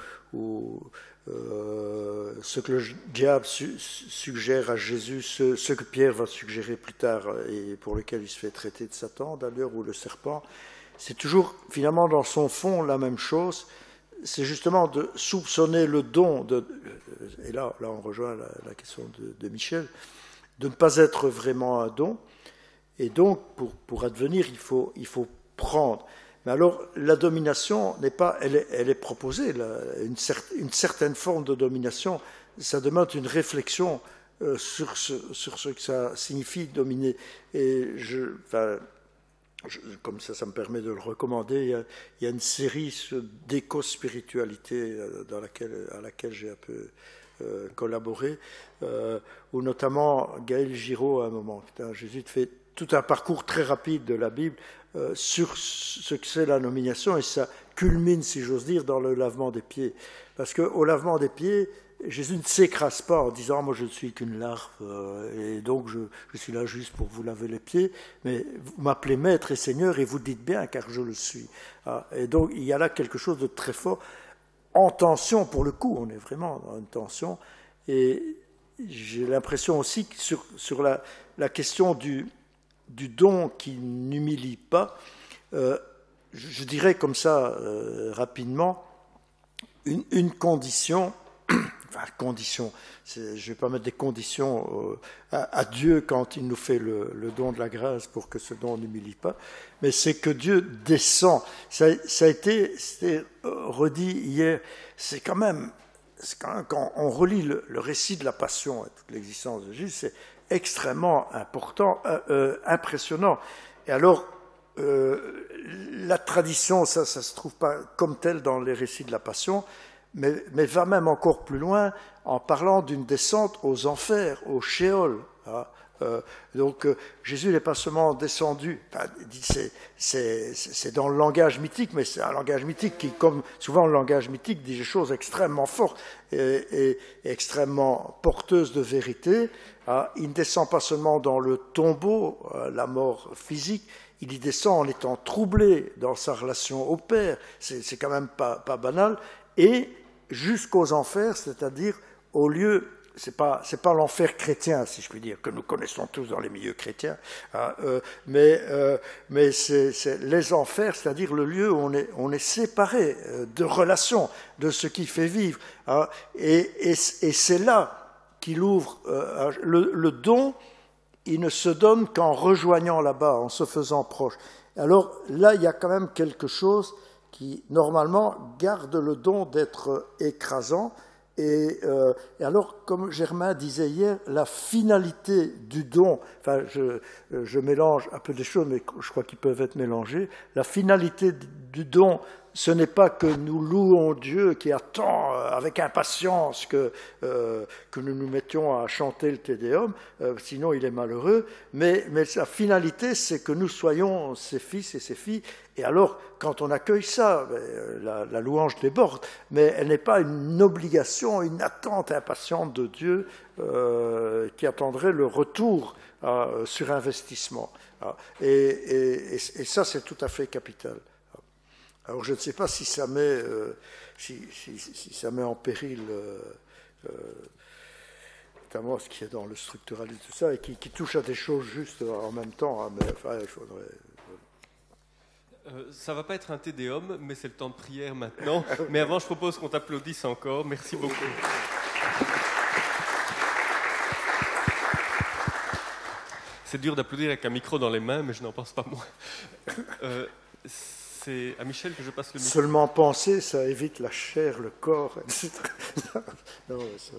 ce que le diable suggère à Jésus, ce que Pierre va suggérer plus tard et pour lequel il se fait traiter de Satan d'ailleurs, ou le serpent, c'est toujours finalement dans son fond la même chose. C'est justement de soupçonner le don, et là on rejoint la question de Michel, de ne pas être vraiment un don. Et donc pour advenir, il faut prendre. Mais alors, la domination n'est pas, elle est proposée, une certaine forme de domination. Ça demande une réflexion sur ce que ça signifie dominer. Et comme ça me permet de le recommander, il y a une série d'éco-spiritualité à laquelle j'ai un peu collaboré, où notamment Gaël Giraud, à un moment, qui est un jésuite, fait tout un parcours très rapide de la Bible sur ce que c'est la nomination, et ça culmine, si j'ose dire, dans le lavement des pieds. Parce qu'au lavement des pieds, Jésus ne s'écrase pas en disant « moi je ne suis qu'une larve et donc je suis là juste pour vous laver les pieds, mais vous m'appelez maître et seigneur et vous dites bien car je le suis ». Et donc il y a là quelque chose de très fort, en tension pour le coup, on est vraiment dans une tension, et j'ai l'impression aussi que sur la question du don qui n'humilie pas, je dirais comme ça rapidement, une condition, je ne vais pas mettre des conditions à Dieu quand il nous fait le don de la grâce pour que ce don n'humilie pas, mais c'est que Dieu descend. Ça a été redit hier, c'est quand même quand on relit le récit de la Passion et toute l'existence de Jésus, c'est extrêmement important, impressionnant. Et alors, la tradition, ça se trouve pas comme tel dans les récits de la Passion, mais va même encore plus loin en parlant d'une descente aux enfers, au Sheol, Donc Jésus n'est pas seulement descendu, enfin, c'est dans le langage mythique, mais c'est un langage mythique qui, comme souvent le langage mythique, dit des choses extrêmement fortes et extrêmement porteuses de vérité. Il ne descend pas seulement dans le tombeau, la mort physique, il y descend en étant troublé dans sa relation au Père, c'est quand même pas banal, et jusqu'aux enfers, c'est-à-dire au lieu, c'est pas l'enfer chrétien, si je puis dire, que nous connaissons tous dans les milieux chrétiens, mais c'est les enfers, c'est-à-dire le lieu où on est séparé de relations, de ce qui fait vivre, et c'est là qu'il ouvre le don. Il ne se donne qu'en rejoignant là-bas, en se faisant proche. Alors là, il y a quand même quelque chose qui, normalement, garde le don d'être écrasant. Et alors, comme Germain disait hier, la finalité du don, enfin, je mélange un peu des choses, mais je crois qu'ils peuvent être mélangés. La finalité du don, ce n'est pas que nous louons Dieu qui attend avec impatience que nous nous mettions à chanter le Te Deum, sinon il est malheureux, mais sa finalité, c'est que nous soyons ses fils et ses filles. Et alors, quand on accueille ça, la louange déborde, mais elle n'est pas une obligation, une attente impatiente de Dieu qui attendrait le retour sur investissement. Et ça, c'est tout à fait capital. Alors je ne sais pas si ça met, si ça met en péril notamment ce qui est dans le structuralisme, tout ça, et qui touche à des choses juste en même temps. Mais enfin, il faudrait... Ça ne va pas être un Te Deum, mais c'est le temps de prière maintenant. Mais avant, je propose qu'on t'applaudisse encore. Merci beaucoup. C'est dur d'applaudir avec un micro dans les mains, mais je n'en pense pas moins. C'est à Michel que je passe le micro. Seulement penser, ça évite la chair, le corps, etc. Non, ça...